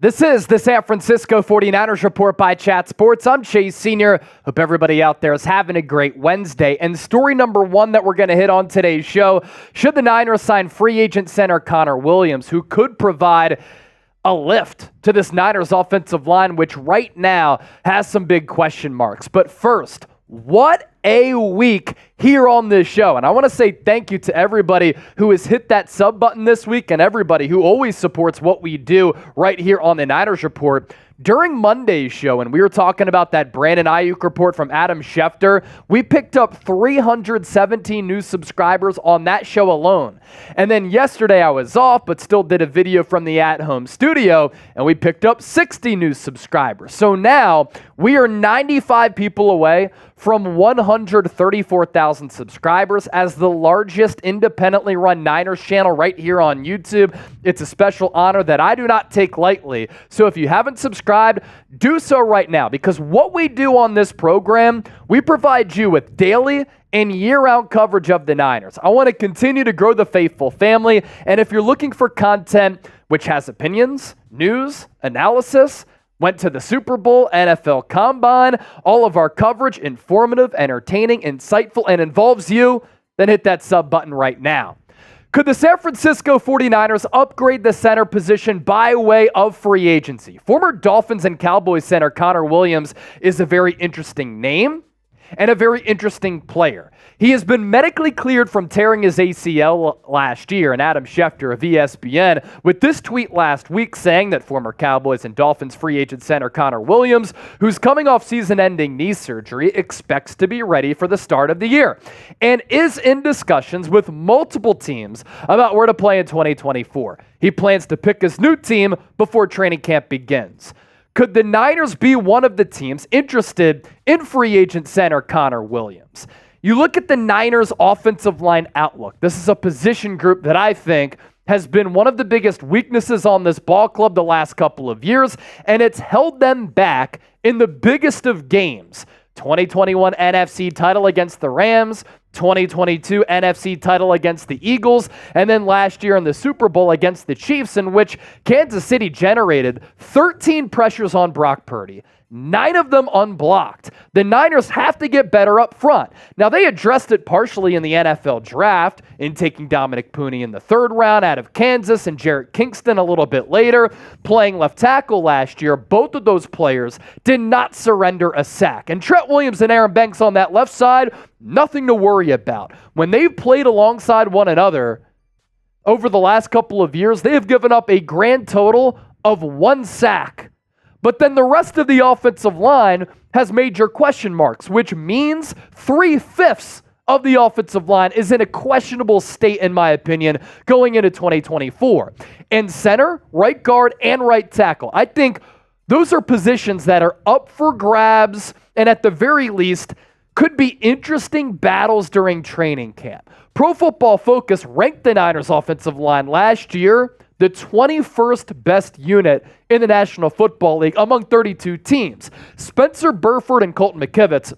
This is the San Francisco 49ers Report by Chat Sports. I'm Chase Sr. Hope everybody out there is having a great Wednesday. And story number one that we're going to hit on today's show, should the Niners sign free agent center Connor Williams, who could provide a lift to this Niners offensive line, which right now has some big question marks. But first, what a week here on this show. And I want to say thank you to everybody who has hit that sub button this week and everybody who always supports what we do right here on the Niners Report. During Monday's show, and we were talking about that Brandon Aiyuk report from Adam Schefter, we picked up 317 new subscribers on that show alone. And then yesterday I was off, but still did a video from the at-home studio, and we picked up 60 new subscribers. So now we are 95 people away from 134,000 subscribers as the largest independently run Niners channel right here on YouTube. It's a special honor that I do not take lightly. So if you haven't subscribed, do so right now, because what we do on this program, we provide you with daily and year-round coverage of the Niners. I want to continue to grow the faithful family, and if you're looking for content which has opinions, news, analysis, went to the Super Bowl, NFL Combine, all of our coverage, informative, entertaining, insightful, and involves you, then hit that sub button right now. Could the San Francisco 49ers upgrade the center position by way of free agency? Former Dolphins and Cowboys center Connor Williams is a very interesting name and a very interesting player. He has been medically cleared from tearing his ACL last year, and Adam Schefter of ESPN with this tweet last week saying that former Cowboys and Dolphins free agent center Connor Williams, who's coming off season-ending knee surgery, expects to be ready for the start of the year and is in discussions with multiple teams about where to play in 2024. He plans to pick his new team before training camp begins. Could the Niners be one of the teams interested in free agent center Connor Williams? You look at the Niners offensive line outlook. This is a position group that I think has been one of the biggest weaknesses on this ball club the last couple of years, and it's held them back in the biggest of games. 2021 NFC title against the Rams, 2022 NFC title against the Eagles, and then last year in the Super Bowl against the Chiefs, in which Kansas City generated 13 pressures on Brock Purdy, 9 of them unblocked. The Niners have to get better up front. Now, they addressed it partially in the NFL draft in taking Dominic Pooney in the 3rd round out of Kansas and Jarrett Kingston a little bit later, playing left tackle last year. Both of those players did not surrender a sack. And Trent Williams and Aaron Banks on that left side, nothing to worry about. When they've played alongside one another over the last couple of years, they have given up a grand total of 1 sack. But then the rest of the offensive line has major question marks, which means 3/5 of the offensive line is in a questionable state, in my opinion, going into 2024. And center, right guard, and right tackle, I think those are positions that are up for grabs and at the very least could be interesting battles during training camp. Pro Football Focus ranked the Niners offensive line last year the 21st best unit in the National Football League among 32 teams. Spencer Burford and Colton McKivitz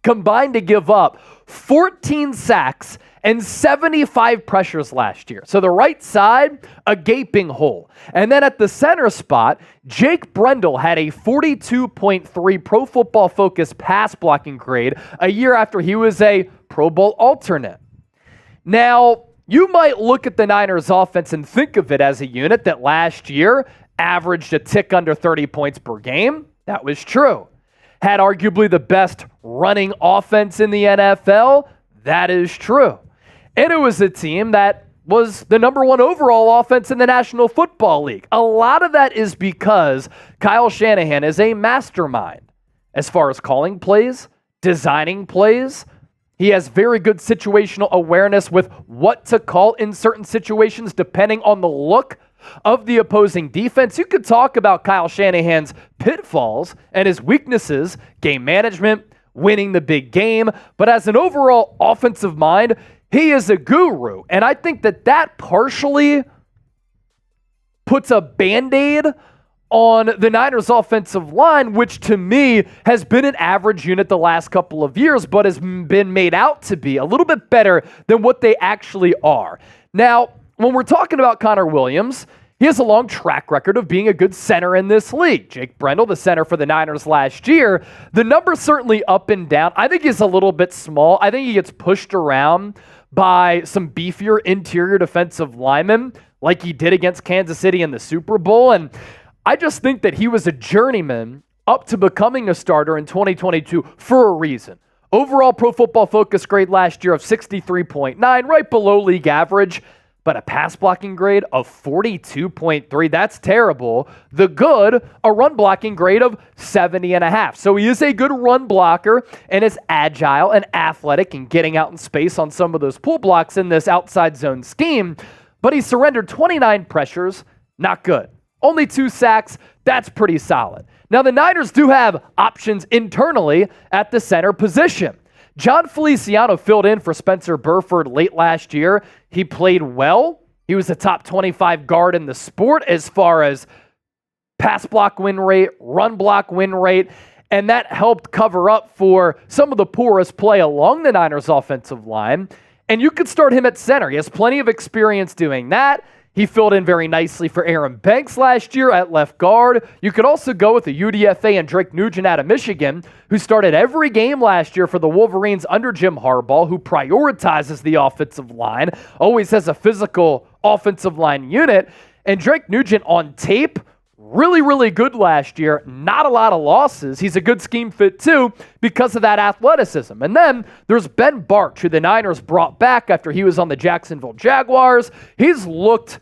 combined to give up 14 sacks and 75 pressures last year. So the right side, a gaping hole. And then at the center spot, Jake Brendel had a 42.3 Pro Football Focus pass blocking grade a year after he was a Pro Bowl alternate. Now, you might look at the Niners offense and think of it as a unit that last year averaged a tick under 30 points per game. That was true. Had arguably the best running offense in the NFL. That is true. And it was a team that was the number 1 overall offense in the National Football League. A lot of that is because Kyle Shanahan is a mastermind as far as calling plays, designing plays. He has very good situational awareness with what to call in certain situations depending on the look of the opposing defense. You could talk about Kyle Shanahan's pitfalls and his weaknesses, game management, winning the big game, but as an overall offensive mind, he is a guru. And I think that partially puts a Band-Aid on the Niners offensive line, which to me has been an average unit the last couple of years, but has been made out to be a little bit better than what they actually are. Now, when we're talking about Connor Williams, he has a long track record of being a good center in this league. Jake Brendel, the center for the Niners last year, the number's certainly up and down. I think he's a little bit small. I think he gets pushed around by some beefier interior defensive linemen like he did against Kansas City in the Super Bowl. And I just think that he was a journeyman up to becoming a starter in 2022 for a reason. Overall Pro Football Focus grade last year of 63.9, right below league average, but a pass blocking grade of 42.3. That's terrible. The good, a run blocking grade of 70.5. So he is a good run blocker and is agile and athletic and getting out in space on some of those pull blocks in this outside zone scheme, but he surrendered 29 pressures. Not good. Only 2 sacks. That's pretty solid. Now, the Niners do have options internally at the center position. John Feliciano filled in for Spencer Burford late last year. He played well. He was a top 25 guard in the sport as far as pass block win rate, run block win rate, and that helped cover up for some of the poorest play along the Niners offensive line. And you could start him at center. He has plenty of experience doing that. He filled in very nicely for Aaron Banks last year at left guard. You could also go with the UDFA and Drake Nugent out of Michigan, who started every game last year for the Wolverines under Jim Harbaugh, who prioritizes the offensive line, always has a physical offensive line unit. And Drake Nugent on tape, really, really good last year. Not a lot of losses. He's a good scheme fit too because of that athleticism. And then there's Ben Bartch, who the Niners brought back after he was on the Jacksonville Jaguars. He's looked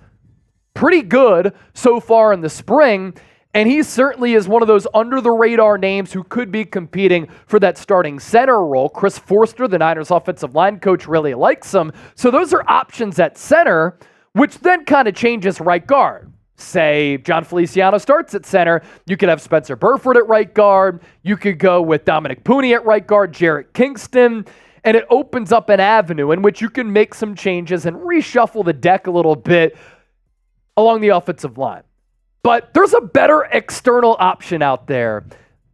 pretty good so far in the spring, and he certainly is one of those under-the-radar names who could be competing for that starting center role. Chris Forster, the Niners offensive line coach, really likes him. So those are options at center, which then kind of changes right guard. Say John Feliciano starts at center, you could have Spencer Burford at right guard, you could go with Dominic Pooney at right guard, Jarrett Kingston, and it opens up an avenue in which you can make some changes and reshuffle the deck a little bit along the offensive line. But there's a better external option out there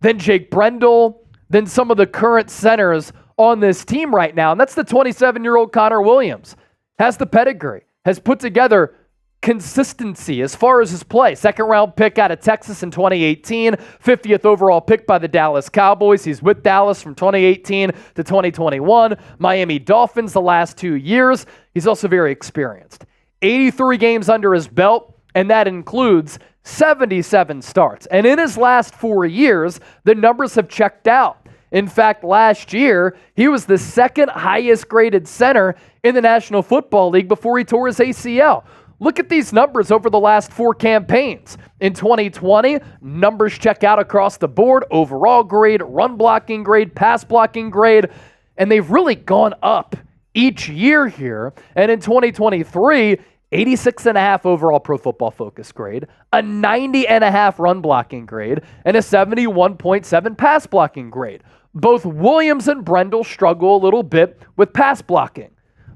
than Jake Brendel, than some of the current centers on this team right now, and that's the 27-year-old Connor Williams. Has the pedigree, has put together consistency as far as his play. Second-round pick out of Texas in 2018, 50th overall pick by the Dallas Cowboys. He's with Dallas from 2018 to 2021. Miami Dolphins the last 2 years. He's also very experienced. 83 games under his belt, and that includes 77 starts. And in his last 4 years, the numbers have checked out. In fact, last year, he was the second highest graded center in the National Football League before he tore his ACL. Look at these numbers over the last 4 campaigns. In 2020, numbers check out across the board, overall grade, run blocking grade, pass blocking grade, and they've really gone up each year here. And in 2023, 86.5 overall Pro Football Focus grade, a 90.5 run blocking grade, and a 71.7 pass blocking grade. Both Williams and Brendel struggle a little bit with pass blocking,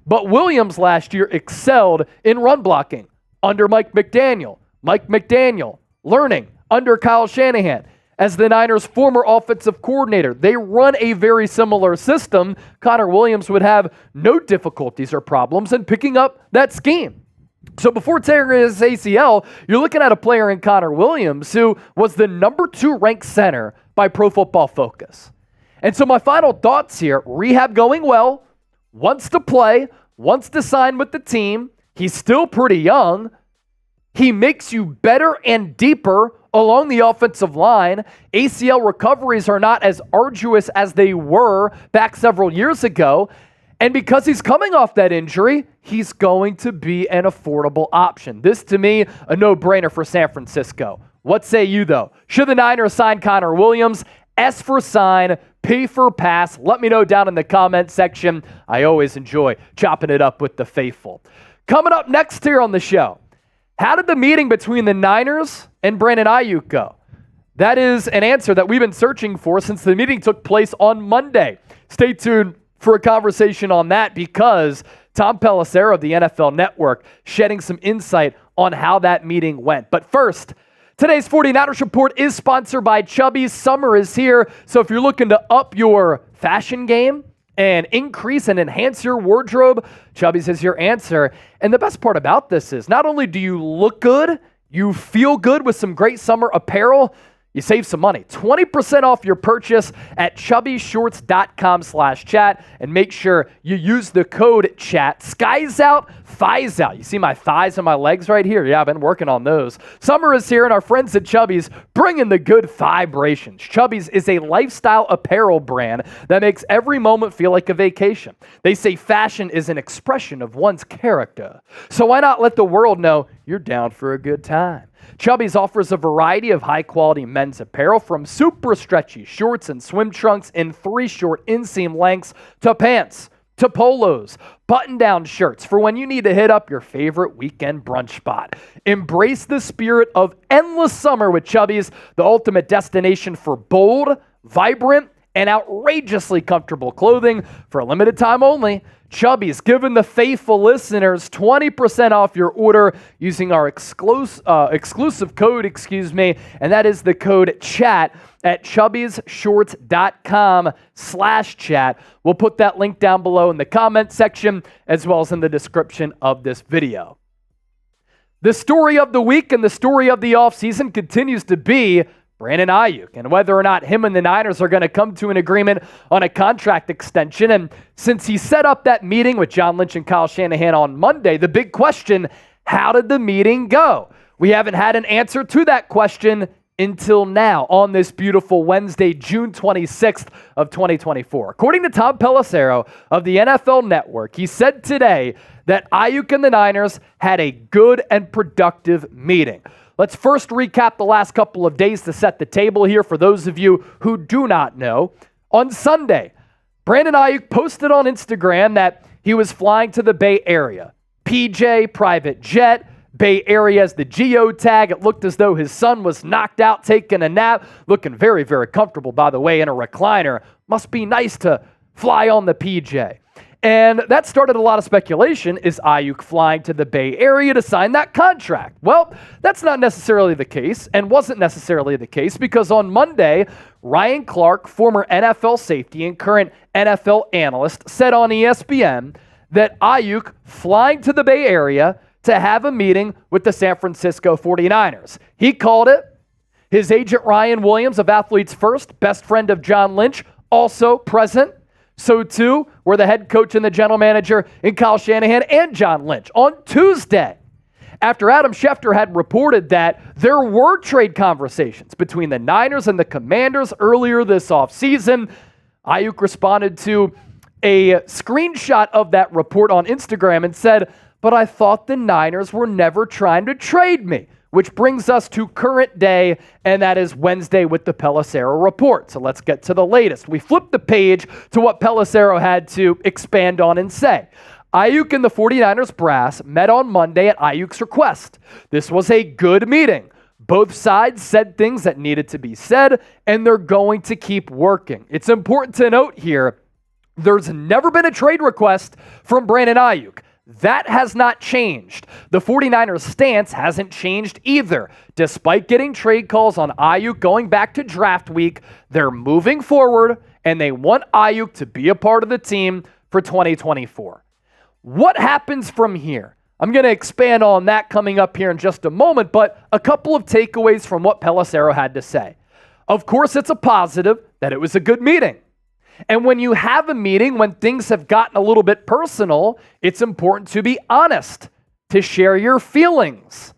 but Williams last year excelled in run blocking under Mike McDaniel. Mike McDaniel learning under Kyle Shanahan. As the Niners' former offensive coordinator, they run a very similar system. Connor Williams would have no difficulties or problems in picking up that scheme. So before tearing his ACL, you're looking at a player in Connor Williams who was the number 2 ranked center by Pro Football Focus. And so my final thoughts here, rehab going well, wants to play, wants to sign with the team. He's still pretty young. He makes you better and deeper along the offensive line. ACL recoveries are not as arduous as they were back several years ago. And because he's coming off that injury, he's going to be an affordable option. This, to me, a no-brainer for San Francisco. What say you, though? Should the Niners sign Connor Williams? S for sign, P for pass. Let me know down in the comment section. I always enjoy chopping it up with the faithful. Coming up next here on the show, how did the meeting between the Niners and Brandon Aiyuk go? That is an answer that we've been searching for since the meeting took place on Monday. Stay tuned for a conversation on that because Tom Pelissero of the NFL Network shedding some insight on how that meeting went. But first, today's 49ers Report is sponsored by Chubbies. Summer is here, so if you're looking to up your fashion game and increase and enhance your wardrobe, Chubbies is your answer. And the best part about this is not only do you look good, You feel good with some great summer apparel? You save some money. 20% off your purchase at chubbyshorts.com/chat, and make sure you use the code chat. Skies out, thighs out. You see my thighs and my legs right here? Yeah, I've been working on those. Summer is here, and our friends at Chubby's bringing the good vibrations. Chubby's is a lifestyle apparel brand that makes every moment feel like a vacation. They say fashion is an expression of one's character. So why not let the world know you're down for a good time? Chubby's offers a variety of high-quality men's apparel, from super stretchy shorts and swim trunks in 3 short inseam lengths to pants, to polos, button-down shirts for when you need to hit up your favorite weekend brunch spot. Embrace the spirit of endless summer with Chubby's, the ultimate destination for bold, vibrant, and outrageously comfortable clothing for a limited time only. Chubby's giving the faithful listeners 20% off your order using our exclusive code, and that is the code CHAT at chubbyshorts.com/chat. We'll put that link down below in the comment section as well as in the description of this video. The story of the week and the story of the offseason continues to be Brandon Aiyuk, and whether or not him and the Niners are going to come to an agreement on a contract extension. And since he set up that meeting with John Lynch and Kyle Shanahan on Monday, the big question, how did the meeting go? We haven't had an answer to that question until now on this beautiful Wednesday, June 26th of 2024. According to Tom Pelissero of the NFL Network, he said today that Aiyuk and the Niners had a good and productive meeting. Let's first recap the last couple of days to set the table here for those of you who do not know. On Sunday, Brandon Aiyuk posted on Instagram that he was flying to the Bay Area. PJ, private jet, Bay Area as the geotag. It looked as though his son was knocked out taking a nap, looking very, very comfortable, by the way, in a recliner. Must be nice to fly on the PJ. And that started a lot of speculation. Is Aiyuk flying to the Bay Area to sign that contract? Well, that's not necessarily the case, and wasn't necessarily the case, because on Monday, Ryan Clark, former NFL safety and current NFL analyst, said on ESPN that Aiyuk flying to the Bay Area to have a meeting with the San Francisco 49ers. He called it. His agent Ryan Williams of Athletes First, best friend of John Lynch, also present. So too were the head coach and the general manager in Kyle Shanahan and John Lynch. On Tuesday, after Adam Schefter had reported that there were trade conversations between the Niners and the Commanders earlier this offseason, Aiyuk responded to a screenshot of that report on Instagram and said, "But I thought the Niners were never trying to trade me." Which brings us to current day, and that is Wednesday with the Pelissero report. So let's get to the latest. We flipped the page to what Pelissero had to expand on and say. Aiyuk and the 49ers brass met on Monday at Aiyuk's request. This was a good meeting. Both sides said things that needed to be said, and they're going to keep working. It's important to note here, there's never been a trade request from Brandon Aiyuk. That has not changed. The 49ers' stance hasn't changed either. Despite getting trade calls on Aiyuk going back to draft week, they're moving forward, and they want Aiyuk to be a part of the team for 2024. What happens from here? I'm going to expand on that coming up here in just a moment, but a couple of takeaways from what Pelissero had to say. Of course, it's a positive that it was a good meeting. And when you have a meeting, when things have gotten a little bit personal, it's important to be honest, to share your feelings.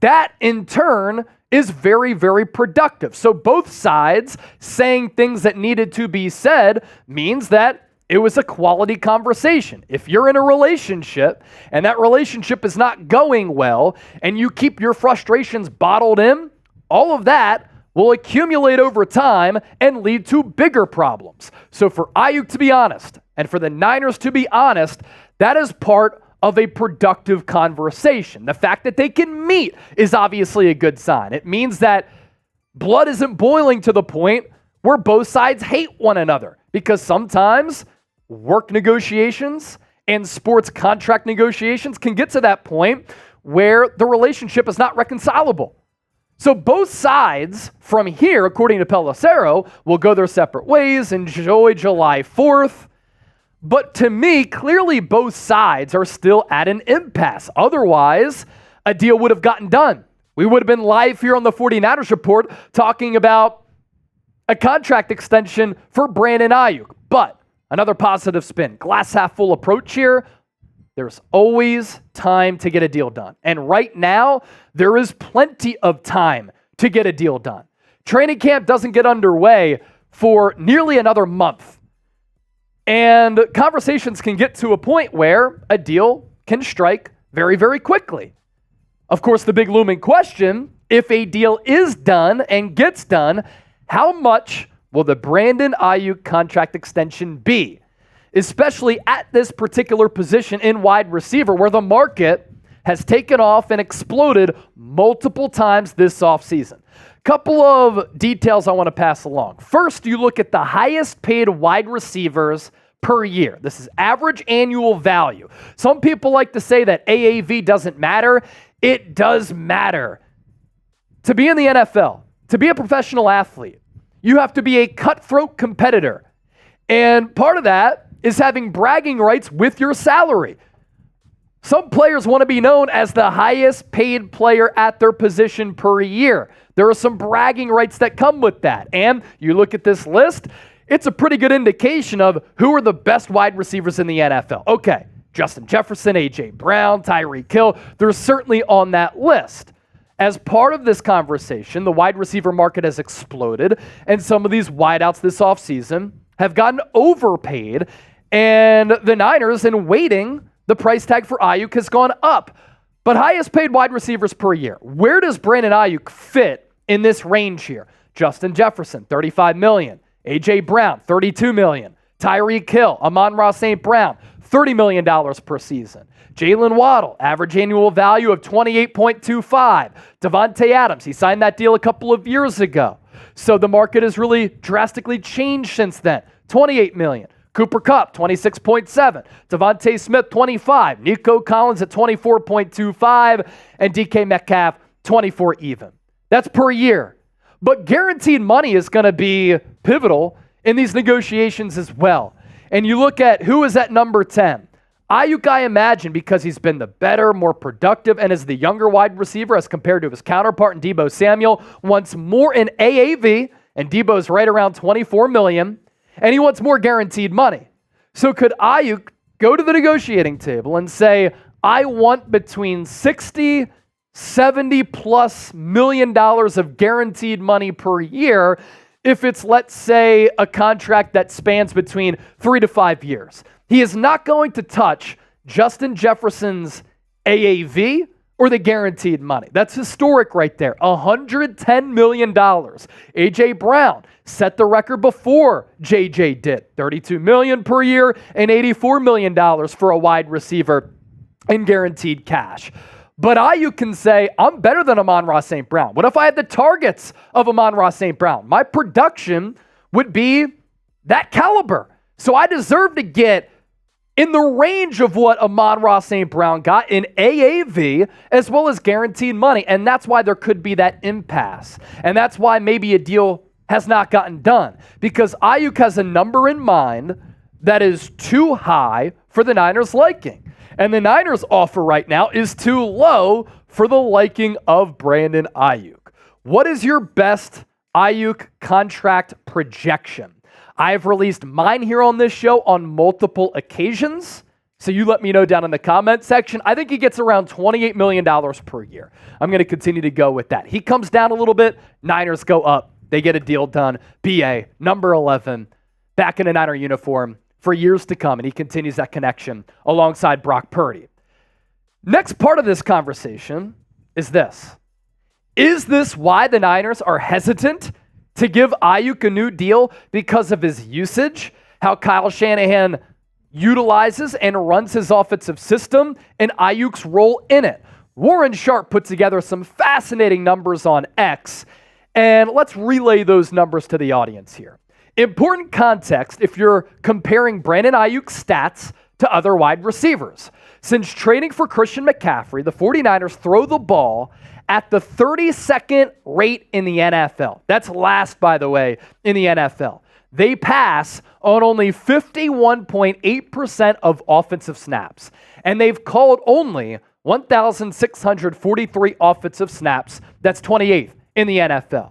That, in turn, is very, very productive. So both sides saying things that needed to be said means that it was a quality conversation. If you're in a relationship and that relationship is not going well and you keep your frustrations bottled in, all of that will accumulate over time and lead to bigger problems. So for Aiyuk to be honest, and for the Niners to be honest, that is part of a productive conversation. The fact that they can meet is obviously a good sign. It means that blood isn't boiling to the point where both sides hate one another, because sometimes work negotiations and sports contract negotiations can get to that point where the relationship is not reconcilable. So both sides from here, according to Pelissero, will go their separate ways, enjoy July 4th. But to me, clearly both sides are still at an impasse. Otherwise, a deal would have gotten done. We would have been live here on the 49ers Report talking about a contract extension for Brandon Aiyuk. But another positive spin, glass half full approach here. There's always time to get a deal done. And right now, there is plenty of time to get a deal done. Training camp doesn't get underway for nearly another month. And conversations can get to a point where a deal can strike very, very quickly. Of course, the big looming question, if a deal is done and gets done, how much will the Brandon Aiyuk contract extension be? Especially at this particular position in wide receiver where the market has taken off and exploded multiple times this offseason. Couple of details I want to pass along. First, you look at the highest paid wide receivers per year. This is average annual value. Some people like to say that AAV doesn't matter. It does matter. To be in the NFL, to be a professional athlete, you have to be a cutthroat competitor. And part of that is having bragging rights with your salary. Some players want to be known as the highest paid player at their position per year. There are some bragging rights that come with that. And you look at this list, it's a pretty good indication of who are the best wide receivers in the NFL. Okay, Justin Jefferson, A.J. Brown, Tyreek Hill, they're certainly on that list. As part of this conversation, the wide receiver market has exploded, and some of these wideouts this offseason have gotten overpaid, and the Niners, in waiting, the price tag for Aiyuk has gone up. But highest paid wide receivers per year, where does Brandon Aiyuk fit in this range here? Justin Jefferson, $35 million. A.J. Brown, $32 million. Tyreek Hill, Amon-Ra St. Brown, $30 million per season. Jalen Waddle, average annual value of $28.25. Devontae Adams, he signed that deal a couple of years ago. So the market has really drastically changed since then. $28 million. Cooper Kupp, $26.7. Devontae Smith, $25. Nico Collins at $24.25. And DK Metcalf, $24 even. That's per year. But guaranteed money is going to be pivotal in these negotiations as well. And you look at who is at number 10. Aiyuk, I imagine, because he's been the better, more productive, and is the younger wide receiver as compared to his counterpart in Deebo Samuel, wants more in AAV, and Deebo's right around $24 million, and he wants more guaranteed money. So could Aiyuk go to the negotiating table and say, I want between 60, 70 plus million dollars of guaranteed money per year if it's, let's say, a contract that spans between 3 to 5 years. He is not going to touch Justin Jefferson's AAV or the guaranteed money. That's historic right there. $110 million. A.J. Brown set the record before J.J. did. $32 million per year and $84 million for a wide receiver in guaranteed cash. But Aiyuk can say, I'm better than Amon-Ra St. Brown. What if I had the targets of Amon-Ra St. Brown? My production would be that caliber. So I deserve to get in the range of what Amon-Ra St. Brown got in AAV as well as guaranteed money. And that's why there could be that impasse. And that's why maybe a deal has not gotten done. Because Aiyuk has a number in mind that is too high for the Niners' liking. And the Niners' offer right now is too low for the liking of Brandon Aiyuk. What is your best Aiyuk contract projection? I've released mine here on this show on multiple occasions, so you let me know down in the comment section. I think he gets around $28 million per year. I'm going to continue to go with that. He comes down a little bit, Niners go up. They get a deal done. BA, number 11, back in a Niner uniform for years to come, and he continues that connection alongside Brock Purdy. Next part of this conversation is this. Is this why the Niners are hesitant to give Aiyuk a new deal because of his usage, how Kyle Shanahan utilizes and runs his offensive system, and Aiyuk's role in it? Warren Sharp put together some fascinating numbers on X, and let's relay those numbers to the audience here. Important context if you're comparing Brandon Aiyuk's stats to other wide receivers. Since trading for Christian McCaffrey, the 49ers throw the ball at the 32nd rate in the NFL. That's last, by the way, in the NFL. They pass on only 51.8% of offensive snaps, and they've called only 1,643 offensive snaps. That's 28th in the NFL.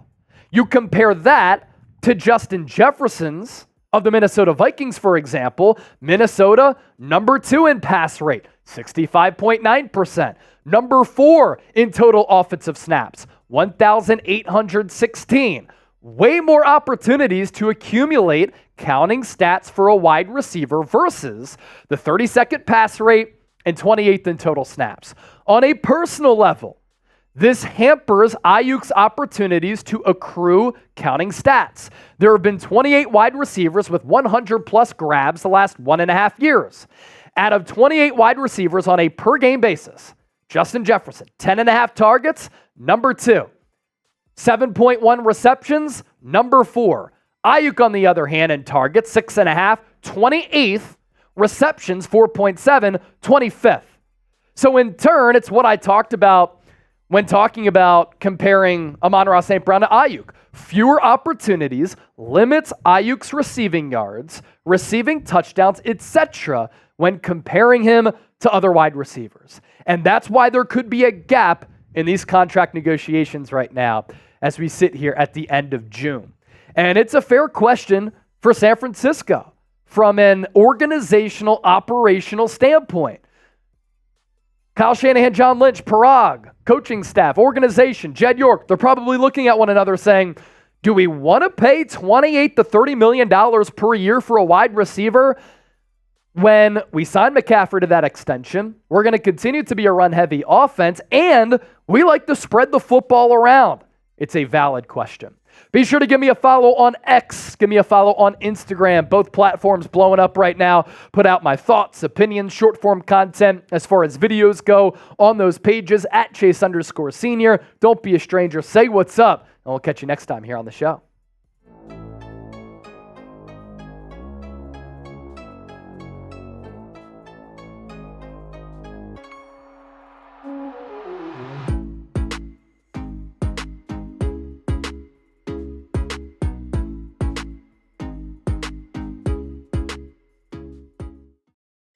You compare that to Justin Jefferson's of the Minnesota Vikings, for example. Minnesota, number 2 in pass rate, 65.9%. Number 4 in total offensive snaps, 1,816. Way more opportunities to accumulate counting stats for a wide receiver versus the 32nd pass rate and 28th in total snaps. On a personal level, this hampers Aiyuk's opportunities to accrue counting stats. There have been 28 wide receivers with 100-plus grabs the last 1.5 years. Out of 28 wide receivers on a per-game basis, Justin Jefferson, 10.5 targets, number 2. 7.1 receptions, number 4. Aiyuk, on the other hand, in targets, 6.5, 28th. Receptions, 4.7, 25th. So in turn, it's what I talked about when talking about comparing Amon-Ra St. Brown to Aiyuk. Fewer opportunities limits Aiyuk's receiving yards, receiving touchdowns, etc. when comparing him to other wide receivers. And that's why there could be a gap in these contract negotiations right now as we sit here at the end of June. And it's a fair question for San Francisco from an organizational, operational standpoint. Kyle Shanahan, John Lynch, Parag, coaching staff, organization, Jed York, they're probably looking at one another saying, do we want to pay $28 to $30 million per year for a wide receiver when we sign McCaffrey to that extension? We're going to continue to be a run-heavy offense, and we like to spread the football around. It's a valid question. Be sure to give me a follow on X. Give me a follow on Instagram. Both platforms blowing up right now. Put out my thoughts, opinions, short-form content as far as videos go on those pages at Chase_Senior. Don't be a stranger. Say what's up, and we'll catch you next time here on the show.